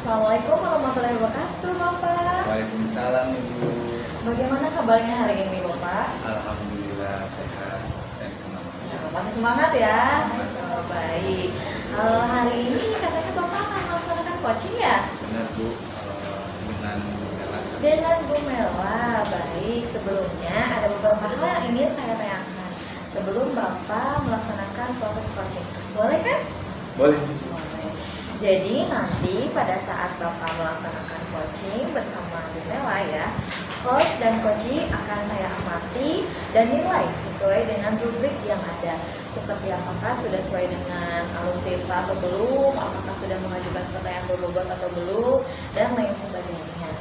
Assalamualaikum warahmatullahi wabarakatuh, Bapak. Waalaikumsalam Ibu. Bagaimana kabarnya hari ini, Bapak? Alhamdulillah sehat dan semangat. Masih semangat ya? Semangat. Oh, baik. Hari ini katanya Bapak akan melaksanakan coaching ya? Benar Bu, dengan Mela. Dengan Bu Mela. Baik, sebelumnya ada beberapa hal yang ingin saya tanyakan sebelum Bapak melaksanakan proses coaching. Boleh kan? Boleh. Jadi nanti pada saat Bapak melaksanakan coaching bersama Bu Mela ya, coach dan coachee akan saya amati dan nilai sesuai dengan rubrik yang ada. Seperti apakah sudah sesuai dengan alur TIPA atau belum, apakah sudah mengajukan pertanyaan berbobot atau belum, dan lain sebagainya.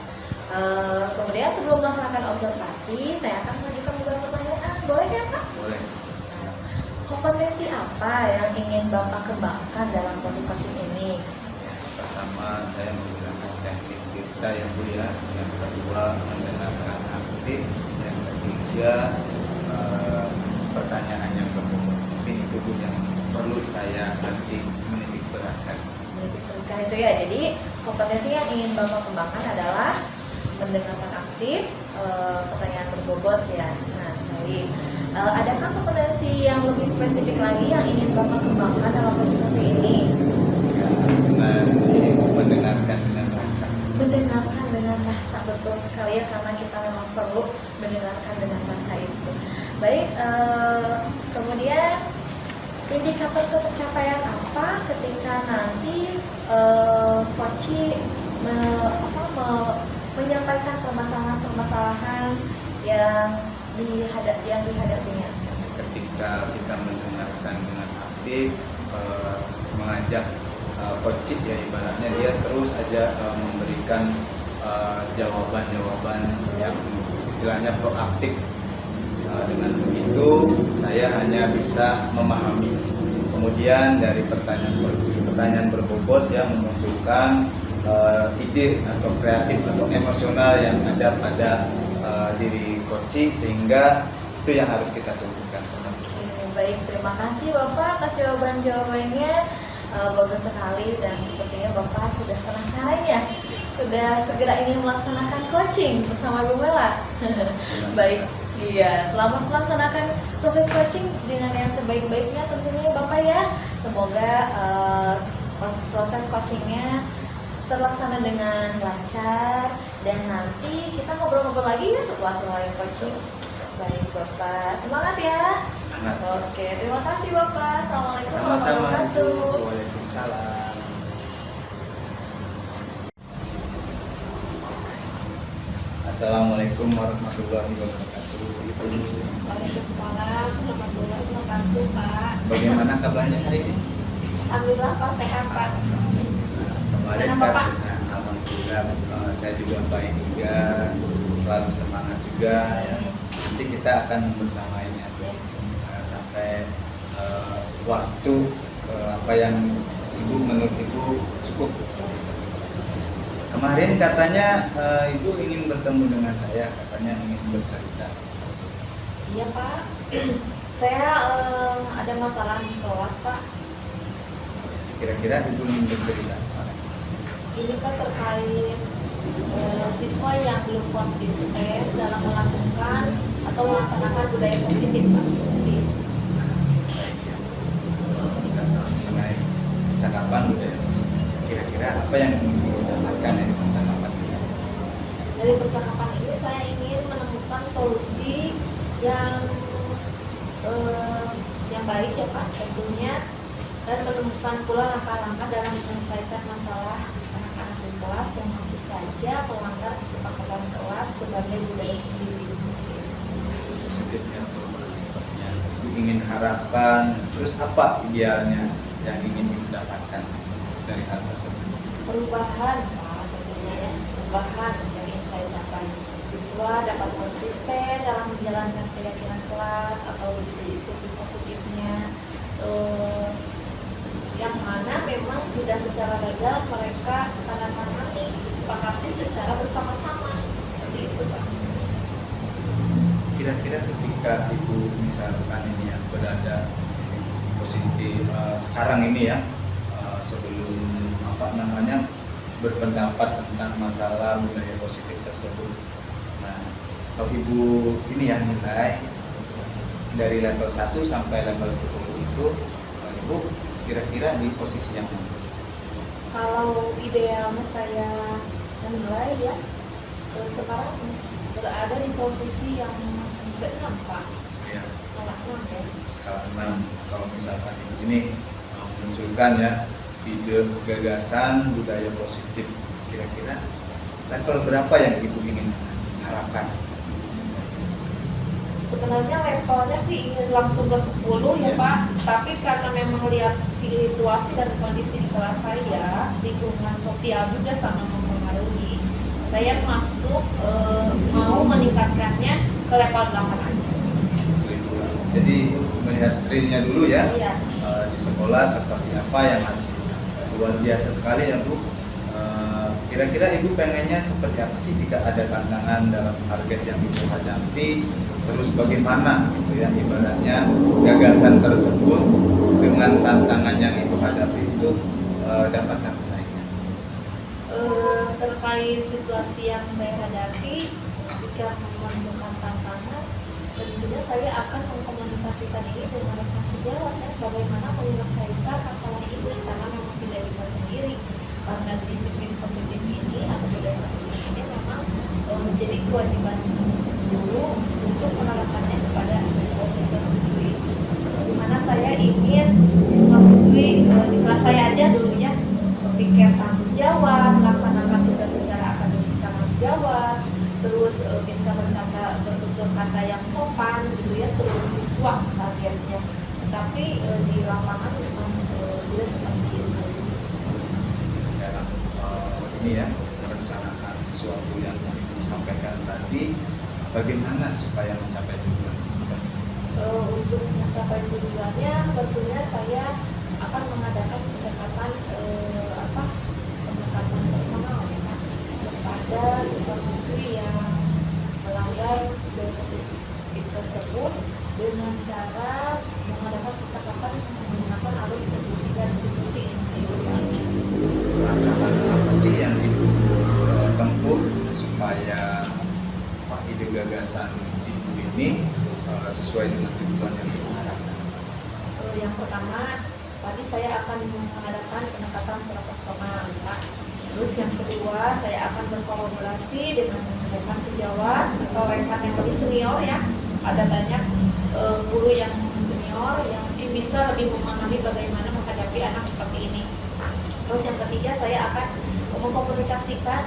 Kemudian sebelum melaksanakan observasi, saya akan mengajukan beberapa pertanyaan. Boleh ya Pak? Boleh. Kompetensi apa yang ingin Bapak kembangkan dalam proses coaching ini? Pertama, saya menggunakan teknik kita yang mulia. Yang kedua, mendengarkan aktif. Yang ketiga, pertanyaan yang berbobot. Mungkin itu Bu yang perlu saya nanti menitik beratkan. Menitik beratkan itu ya. Jadi kompetensi yang ingin Bapak kembangkan adalah mendengarkan aktif, pertanyaan berbobot ya. Nah, baik. Adakah kompetensi yang lebih spesifik lagi yang ingin Bapak kembangkan dalam proses coaching ini? Dengan ini mendengarkan dengan rasa. Mendengarkan dengan rasa, betul sekali ya, karena kita memang perlu mendengarkan dengan rasa itu. Baik, kemudian indikator ketercapaian apa ketika nanti coaching menyampaikan permasalahan-permasalahan yang dihadapinya. Ketika kita mendengarkan dengan aktif, mengajak coaching ya ibaratnya dia terus aja memberikan jawaban-jawaban yang istilahnya proaktif. Dengan begitu saya hanya bisa memahami. Kemudian dari pertanyaan berbobot ya memunculkan ide atau kreatif atau emosional yang ada pada diri coaching, sehingga itu yang harus kita tumbuhkan. Baik, terima kasih Bapak atas jawaban-jawabannya. Bagus sekali dan sepertinya Bapak sudah penasaran ya, sudah segera ingin melaksanakan coaching bersama Bu Mela. Baik, iya, selamat melaksanakan proses coaching dengan yang sebaik-baiknya tentunya Bapak ya. Semoga proses coachingnya terlaksana dengan lancar dan nanti kita ngobrol-ngobrol lagi ya setelah selesai coaching. Baik Bapak, semangat ya. Semangat. Oke, terima kasih Bapak. Assalamualaikum Sama-sama. warahmatullahi wabarakatuh. Waalaikumsalam. Assalamualaikum warahmatullahi wabarakatuh. Waalaikumsalam warahmatullahi wabarakatuh Pak. Bagaimana kabarnya hari ini? Alhamdulillah Pak, sehat Pak. Kemarin Kenapa, Pak? Alhamdulillah saya juga baik juga, selalu semangat juga ya. Nanti kita akan bersama ini sampai waktu apa yang Ibu menurut Ibu cukup. Kemarin katanya Ibu ingin bertemu dengan saya, katanya ingin bercerita. Iya Pak, saya ada masalah di kelas Pak. Kira-kira Ibu ingin bercerita? Ini Pak terkait siswa yang belum konsisten dalam melakukan atau melaksanakan budaya positif Pak. Mengenai percakapan budaya positif, kira-kira apa yang ingin didapatkan dari percakapan kita? Dari percakapan ini saya ingin menemukan solusi yang baik ya Pak tentunya, dan menemukan pula langkah-langkah dalam menyelesaikan masalah anak-anak di kelas yang masih saja melanggar kesepakatan kelas sebagai budaya positif. Positif ya, perubahan sepertinya. Ibu ingin harapkan, terus apa idealnya yang ingin Ibu dapatkan dari hal tersebut? Perubahan Pak tentunya ya, perubahan yang ingin saya capai. Siswa dapat konsisten dalam menjalankan keyakinan kelas atau disiplin positifnya, yang mana memang sudah secara legal mereka tandatangani disepakati secara bersama-sama, seperti itu Pak. Kira-kira ketika Ibu misalkan ini ya berada di posisi sekarang ini ya, sebelum berpendapat tentang masalah budaya positif tersebut. Nah, kalau Ibu ini ya nilai dari level 1 sampai level 10 itu, Ibu kira-kira di posisi yang mana? Kalau idealnya saya menilai ya, sekarang berada di posisi yang ke-6 Pak, Ya, skala 6 ya. skala 6. Kalau misalkan ini munculkan ya ide gagasan budaya positif, kira-kira level berapa yang Ibu ingin harapkan? Sebenarnya levelnya sih ingin langsung ke 10 ya Ya. Pak, tapi karena memang lihat situasi dan kondisi di kelas saya, lingkungan sosial juga sangat mempengaruhi. Saya masuk mau meningkatkannya ke level 8 aja. Jadi Ibu melihat trendnya dulu ya, Iya. di sekolah seperti apa yang harus dicapai. Luar biasa sekali ya Bu. Kira-kira Ibu pengennya seperti apa sih jika ada tantangan dalam target yang Ibu hadapi, terus bagaimana gitu ya, ibaratnya gagasan tersebut dengan tantangan yang Ibu hadapi itu dapat tercapai. Terkait situasi yang saya hadapi, jika menemukan tantangan, tentunya saya akan mengkomunikasikan ini dengan rekan sejawat ya, bagaimana menyelesaikan masalah ini, karena memang tidak bisa sendiri, karena disiplin positif ini atau budaya positif ini memang menjadi kewajiban guru untuk menerapkannya kepada siswa-siswi. Dimana saya ingin siswa-siswi di kelas saya aja dulunya berpikir tanggung jawab, melaksanakan tugas secara akademik tanggung jawab, terus bisa bertutur kata yang sopan gitu ya, seluruh siswa targetnya. Tetapi di lapangan memang tidak seperti itu. Dalam ini ya, merencanakan sesuatu yang Ibu sampaikan tadi, bagaimana supaya mencapai tujuan tersebut? Untuk mencapai tujuannya, tentunya saya akan mengadakan pendekatan pendekatan personal ya Pak, kepada siswa-siswi yang melanggar budaya positif tersebut dengan cara mengadakan percakapan menggunakan alur restitusi. Langkah-langkah apa sih yang Ibu tempuh supaya ide gagasan Ibu ini sesuai dengan tujuan yang Ibu harapkan? Yang pertama, tadi saya akan mengadakan pendekatan secara personal Pak. Terus yang kedua, saya akan berkolaborasi dengan rekan sejawat atau rekan yang lebih senior ya. Ada banyak guru yang senior yang mungkin bisa lebih memahami bagaimana menghadapi anak seperti ini. Terus yang ketiga, saya akan mengkomunikasikan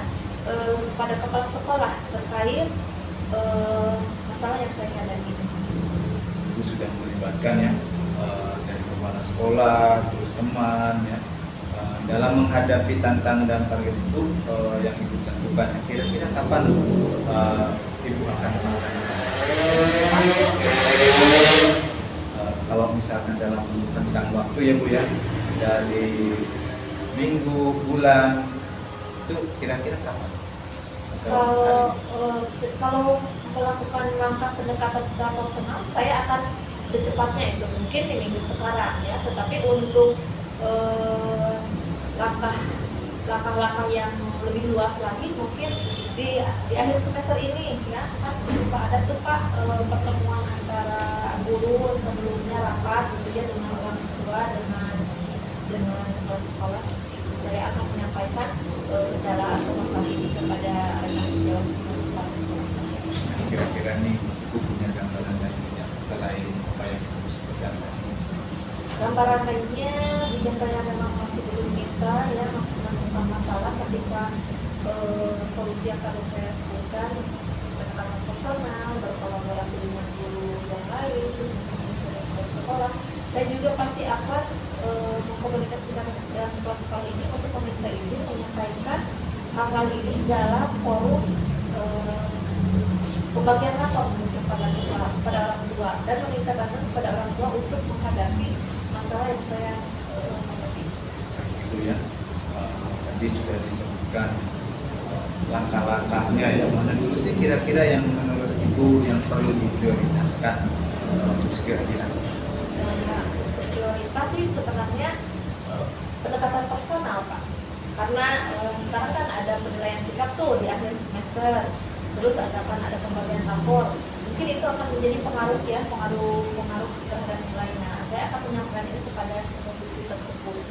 pada kepala sekolah terkait masalah yang saya hadapi. Ibu sudah melibatkan ya dari kepala sekolah, terus teman ya, dalam menghadapi tantangan dan target itu yang Ibu tentukan. Kira-kira kapan Ibu akan melaksanakan? Kalau misalkan dalam rentang waktu ya Bu ya, dari minggu, bulan, itu kira-kira kapan? Kalau melakukan langkah pendekatan secara personal, saya akan secepatnya itu mungkin di minggu sekarang ya. Tetapi untuk langkah-langkah yang lebih luas lagi mungkin di akhir semester ini ya, kan suka ada tuh Pak pertemuan antara guru sebelumnya rapat gitu ya, dengan orang tua, dengan kepala sekolah seperti itu. Saya akan menyampaikan kendala atau masalah ini kepada rekan sejawat kepala sekolah saya. Kira-kira nih Ibu punya gambaran lainnya selain apa yang Ibu sebutkan tadi? Gambaran lainnya, jika saya memang masih belum bisa ya, masih menemukan masalah ketika solusi yang tadi saya sebutkan, pendekatan personal, berkolaborasi dengan guru yang lain, terus mungkin dengan sekolah, saya juga pasti akan mengkomunikasikan dengan kepala sekolah ini untuk meminta izin menyampaikan hal-hal ini dalam forum pembagian rapor kepada orang tua dan meminta bantuan kepada orang tua untuk menghadapi masalah yang saya hadapi. Itu ya, tadi sudah disebutkan langkah-langkahnya ya. Mana dulu sih kira-kira yang menurut Ibu yang perlu diprioritaskan untuk segera dilakukan? Prioritas sih sebenarnya pendekatan personal Pak, karena sekarang kan ada penilaian sikap tuh di akhir semester, terus ada pembagian rapor. Mungkin itu akan menjadi pengaruh ya, pengaruh terhadap nilainya. Saya akan menyampaikan ini kepada siswa-siswi tersebut,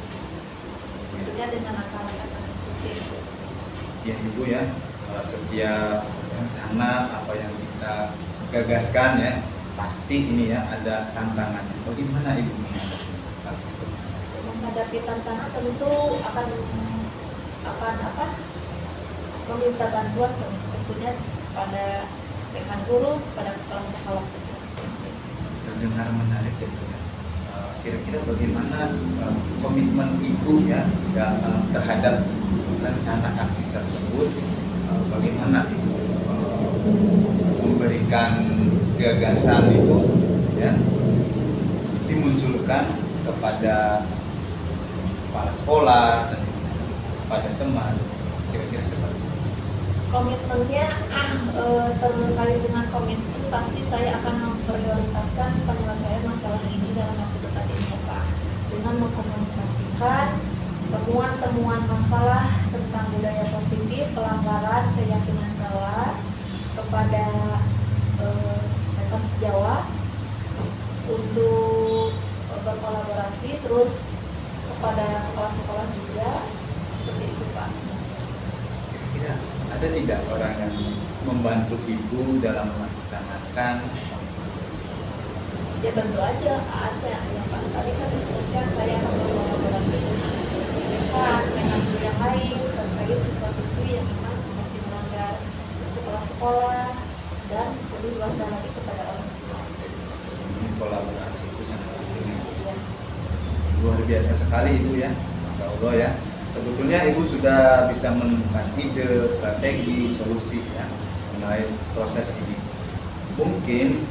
tentunya dengan langkah-langkah konstitusi. Ya Ibu ya, setiap rencana apa yang kita gagaskan ya, pasti ini ya ada tantangannya. Bagaimana Ibu menghadapi hal tersebut? Menghadapi tantangan tentu akan meminta bantuan tentunya pada rekan guru, pada kepala sekolah. Terdengar menarik ya Bu ya. Kira-kira bagaimana komitmen Ibu ya terhadap rencana aksi tersebut? Bagaimana Ibu memberikan gagasan itu ya dimunculkan kepada kepala sekolah dan pada teman, kira-kira seperti itu. Komitmennya terkait dengan komitmen pasti saya akan memprioritaskan penyelesaian masalah ini dalam waktu dekat ini ya Pak, dengan mengkomunikasikan temuan-temuan masalah tentang budaya positif, pelanggaran keyakinan kelas kepada rekan sejawat untuk berkolaborasi, terus kepada kepala sekolah juga, seperti itu Pak. Kira-kira ada tidak orang yang membantu Ibu dalam melaksanakan? Ya tentu aja ada, yang Pak tadi kan disebutkan saya akan berkolaborasi dengan guru yang lain terkait siswa-siswi yang memang masih melanggar, terus kepala sekolah, dan lebih luas lagi kepada orang tua. Kolaborasi itu sangat penting. Ya. Luar biasa sekali Ibu ya, Masya Allah ya. Sebetulnya Ibu sudah bisa menemukan ide, strategi, solusi ya mengenai proses ini. Mungkin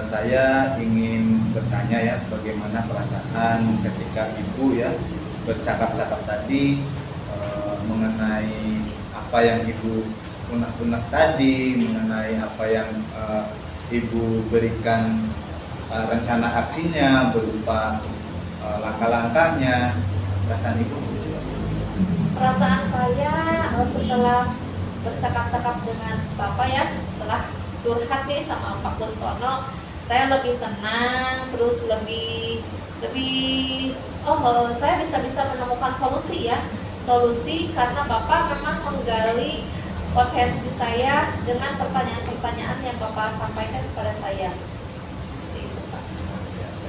saya ingin bertanya ya, bagaimana perasaan ketika Ibu ya bercakap-cakap tadi mengenai apa yang Ibu unek-unek tadi, mengenai apa yang Ibu berikan rencana aksinya berupa langkah-langkahnya. Perasaan Ibu? Perasaan saya setelah bercakap-cakap dengan Bapak ya, setelah curhat nih sama Pak Kustono, saya lebih tenang, terus lebih saya bisa menemukan solusi ya, solusi karena Bapak memang menggali potensi saya dengan pertanyaan-pertanyaan yang Bapak sampaikan kepada saya. Seperti itu Pak. Biasa.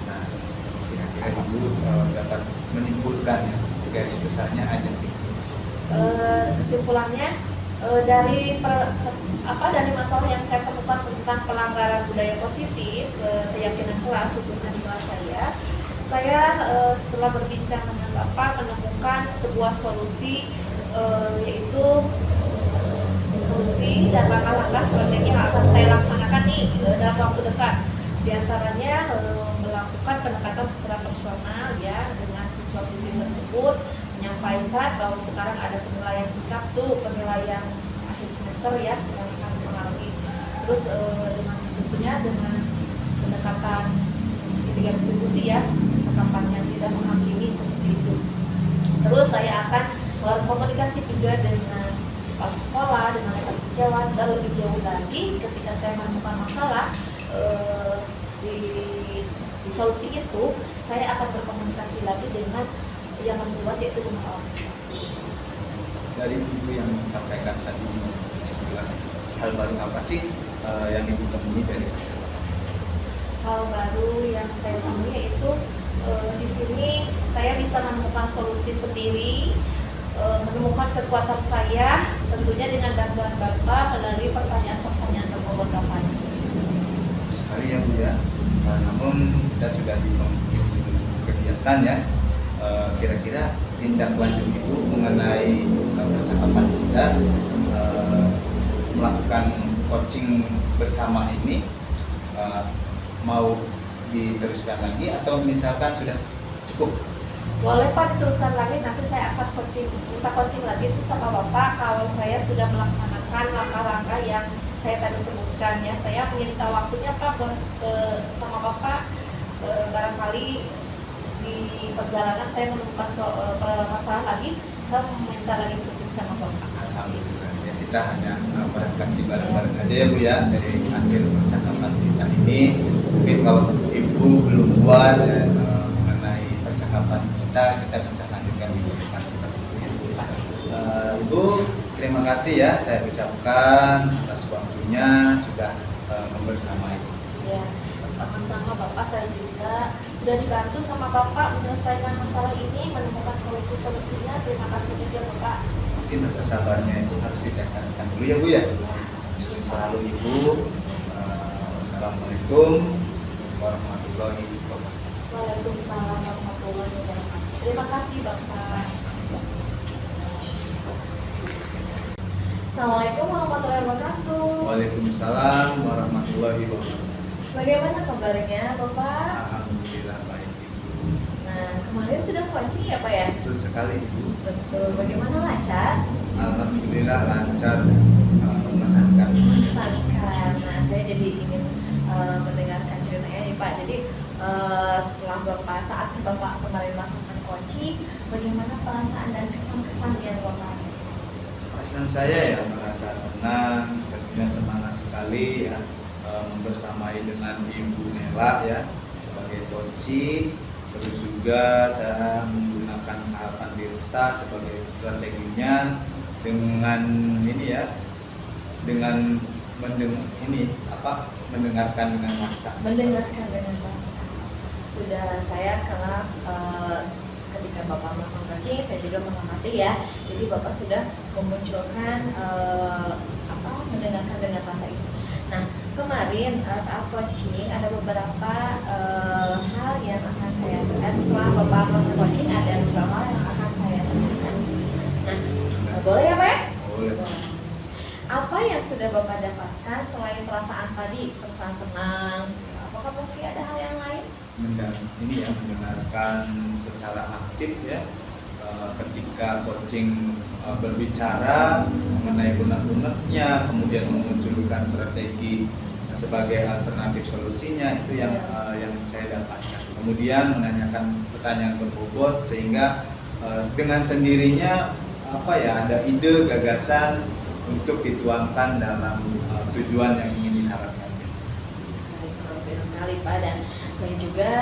Nah, kira-kira Ibu dapat menyimpulkan ya, garis besarnya aja. Kesimpulannya dari masalah yang saya temukan tentang pelanggaran budaya positif keyakinan kelas khususnya di kelas saya setelah berbincang dengan Bapak menemukan sebuah solusi, yaitu solusi dan langkah-langkah strategi yang akan saya laksanakan nih dalam waktu dekat. Di antaranya melakukan pendekatan secara personal ya dengan siswa-siswi tersebut, menyampaikan bahwa sekarang ada penilaian sikap tuh, penilaian akhir semester ya yang akan dipengaruhi. Terus tentunya dengan pendekatan segitiga distribusi ya, cakapan yang tidak menghakimi seperti itu. Terus saya akan berkomunikasi juga dengan kepala sekolah, dengan rekan sejawat, dan lebih jauh lagi ketika saya menemukan masalah di solusi itu, saya akan berkomunikasi lagi dengan yang lebih luas, yaitu dengan orang tua. Dari Ibu yang disampaikan tadi, hal baru apa sih yang Ibu temui dari masalah? Hal baru yang saya temui yaitu di sini saya bisa menemukan solusi sendiri, menemukan kekuatan saya tentunya dengan bantuan Bapak melalui pertanyaan-pertanyaan beberapa Sekali ya Bu ya. Namun kita sudah di kegiatan ya. Kira-kira tindak lanjut Ibu mengenai percakapan kita melakukan coaching bersama ini mau diteruskan lagi atau misalkan sudah cukup? Boleh Pak diteruskan lagi, nanti saya akan minta coaching lagi itu sama Bapak kalau saya sudah melaksanakan langkah-langkah yang saya tadi sebutkan ya. Saya minta waktunya Pak sama Bapak barangkali di perjalanan saya menemukan masalah lagi, saya meminta lagi coaching sama Bapak. Alhamdulillah ya, kita hanya berefleksi bareng-bareng aja ya Bu ya dari hasil percakapan kita ini. Mungkin kalau Ibu belum puas ya, mengenai percakapan kita bisa lanjutkan di depan seperti itu ya. Ibu, terima kasih ya saya ucapkan atas waktunya sudah membersamai. Ya, sama-sama Bapak, saya juga sudah dibantu sama Bapak menyelesaikan masalah ini, menemukan solusi-solusinya. Terima kasih juga Bapak. Mungkin rasa sabarnya itu harus ditingkatkan dulu ya Bu ya. Sukses selalu Ibu. Wassalamualaikum warahmatullahi wabarakatuh. Waalaikumsalam warahmatullahi wabarakatuh. Terima kasih Bapak. Assalamualaikum warahmatullahi wabarakatuh. Waalaikumsalam warahmatullahi wabarakatuh. Bagaimana kabarnya Bapak? Alhamdulillah baik Ibu. Nah, kemarin sudah coaching ya Pak ya? Betul sekali Ibu. Betul. Bagaimana, lancar? Alhamdulillah lancar dan mengesankan. Mengesankan. Nah, saya jadi ingin mendengarkan ceritanya nih Pak. Jadi setelah saat Bapak kemarin melaksanakan coaching, bagaimana perasaan dan kesan-kesan yang Bapak? Perasaan saya ya merasa senang, tentunya semangat sekali ya membersamai dengan Ibu Nela ya sebagai coaching. Terus juga saya menggunakan tahapan Tirta sebagai strateginya dengan ini ya, dengan mendengarkan dengan rasa. Mendengarkan dengan rasa. Sudah saya karena ketika Bapak melakukan coaching, saya juga mengamati ya. Jadi Bapak sudah memunculkan mendengarkan dengan rasa itu. Nah, kemarin saat coaching ada beberapa hal yang akan saya setelah Bapak melakukan coaching ada beberapa hal yang akan saya tanyakan. Nah, boleh ya Pak ya? Boleh. Apa yang sudah Bapak dapatkan selain perasaan tadi, perasaan senang? Apakah mungkin ada hal yang lain? Mendengarkan secara aktif ya ketika coaching berbicara mengenai unek-uneknya, kemudian memunculkan strategi sebagai alternatif solusinya, itu yang saya dapatkan. Kemudian menanyakan pertanyaan berbobot sehingga dengan sendirinya ada ide gagasan untuk dituangkan dalam tujuan yang ingin diharapkan. Baik sekali Pak, dan saya juga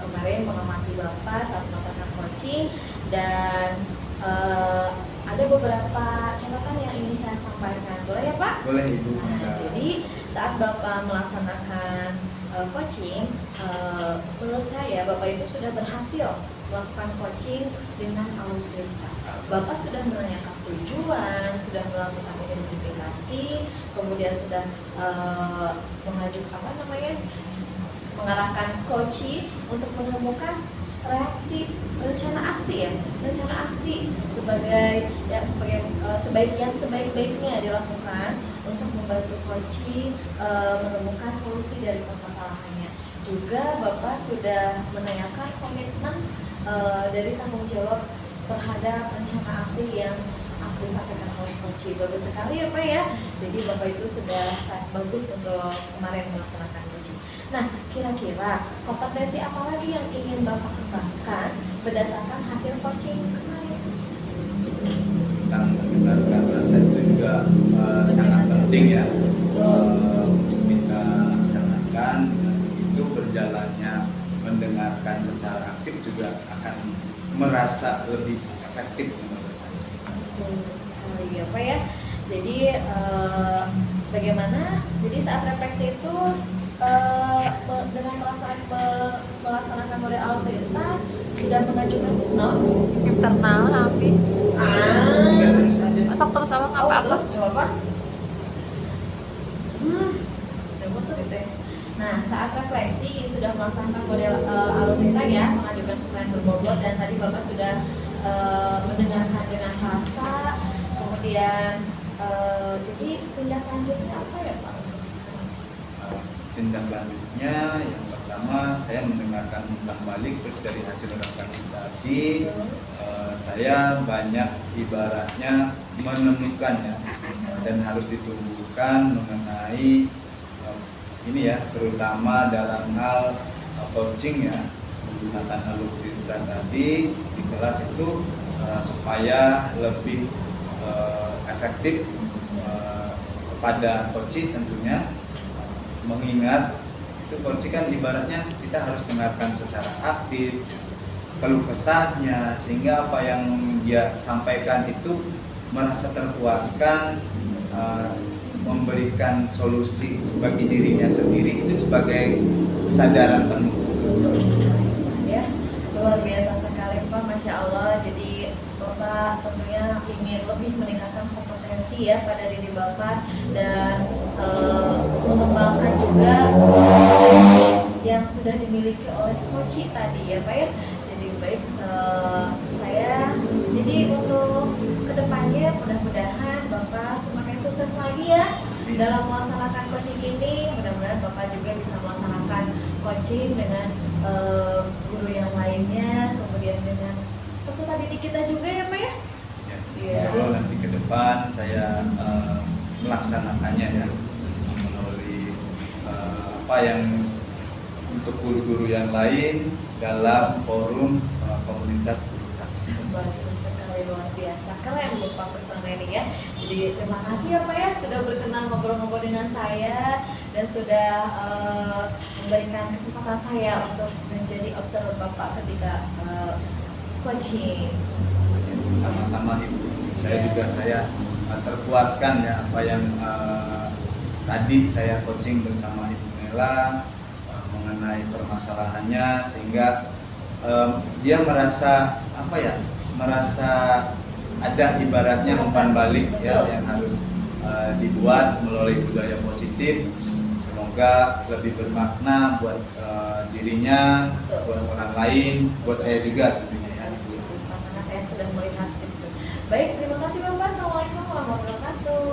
kemarin mengamati Bapak saat melaksanakan coaching dan ada beberapa catatan yang ingin saya sampaikan. Boleh ya Pak? Boleh Ibu. Nah, jadi saat Bapak melaksanakan coaching, menurut saya Bapak itu sudah berhasil melakukan coaching dengan autorita. Bapak sudah menanyakan tujuan, sudah melakukan identifikasi, kemudian sudah mengarahkan coaching untuk menemukan reaksi rencana aksi sebaik-baiknya dilakukan untuk membantu coaching menemukan solusi dari permasalahannya. Juga Bapak sudah menanyakan komitmen dari tanggung jawab terhadap rencana aksi yang disampaikan oleh coaching. Bagus sekali ya Pak ya. Jadi Bapak itu sudah sangat bagus untuk kemarin melaksanakan coaching. Nah, kira-kira kompetensi apa lagi yang ingin Bapak kembangkan berdasarkan hasil coaching kemarin? Tentang mendengarkan rasa itu juga sangat penting ya untuk kita laksanakan. Itu berjalannya mendengarkan secara aktif juga akan merasa lebih efektif menurut saya. Betul sekali ya Pak ya. Jadi bagaimana? Jadi saat refleksi itu dengan melaksanakan model autorita sudah mengajukan internal habis Enggak terus aja. masuk terus apa nggak apa-apa. Terus nggak apa-apa. Udah betul itu ya. Nah, saat refleksi sudah melaksanakan model autorita ya, mengajukan pertanyaan berbobot, dan tadi Bapak sudah mendengarkan dengan rasa, kemudian jadi tindak lanjutnya apa ya Pak? Tindak lanjutnya yang pertama saya mendengarkan umpan balik terus dari hasil refleksi tadi saya banyak ibaratnya menemukan ya dan harus ditumbuhkan mengenai ini ya, terutama dalam hal coaching ya, menggunakan alur kita tadi di kelas itu supaya lebih efektif kepada coaching tentunya, mengingat itu coaching kan ibaratnya kita harus dengarkan secara aktif keluh kesahnya, sehingga apa yang dia sampaikan itu merasa terpuaskan, memberikan solusi bagi dirinya sendiri, itu sebagai kesadaran penuh. Ya, luar biasa sekali Pak, Masya Allah. Jadi Bapak tentunya ingin lebih meningkatkan kompetensi ya pada diri Bapak dan mengembangkan juga yang sudah dimiliki oleh Koci tadi ya Pak ya. Jadi baik, saya jadi untuk kedepannya mudah-mudahan Bapak semakin sukses lagi ya dalam melaksanakan coaching ini. Mudah-mudahan Bapak juga bisa melaksanakan coaching dengan guru yang lainnya, kemudian dengan peserta didik kita juga ya Pak ya. Ya, insya Allah nanti ke depan saya melaksanakannya ya, melalui apa yang untuk guru-guru yang lain dalam forum komunitas guru praktik. Bagus sekali, luar biasa, keren Bapak Kusnanda ini ya. Jadi terima kasih ya Pak ya sudah berkenan ngobrol-ngobrol dengan saya dan sudah memberikan kesempatan saya untuk menjadi observer Bapak ketika coaching. Sama-sama Ibu, saya terpuaskan ya apa yang tadi saya coaching bersama Ibu Nela mengenai permasalahannya, sehingga dia merasa apa ya, merasa ada ibaratnya umpan balik ya yang harus dibuat melalui budaya positif. Semoga lebih bermakna buat dirinya, buat orang lain, buat saya juga tentunya ya. Karena saya sudah melihat itu. Baik, terima kasih Bapak. Assalamualaikum warahmatullahi wabarakatuh.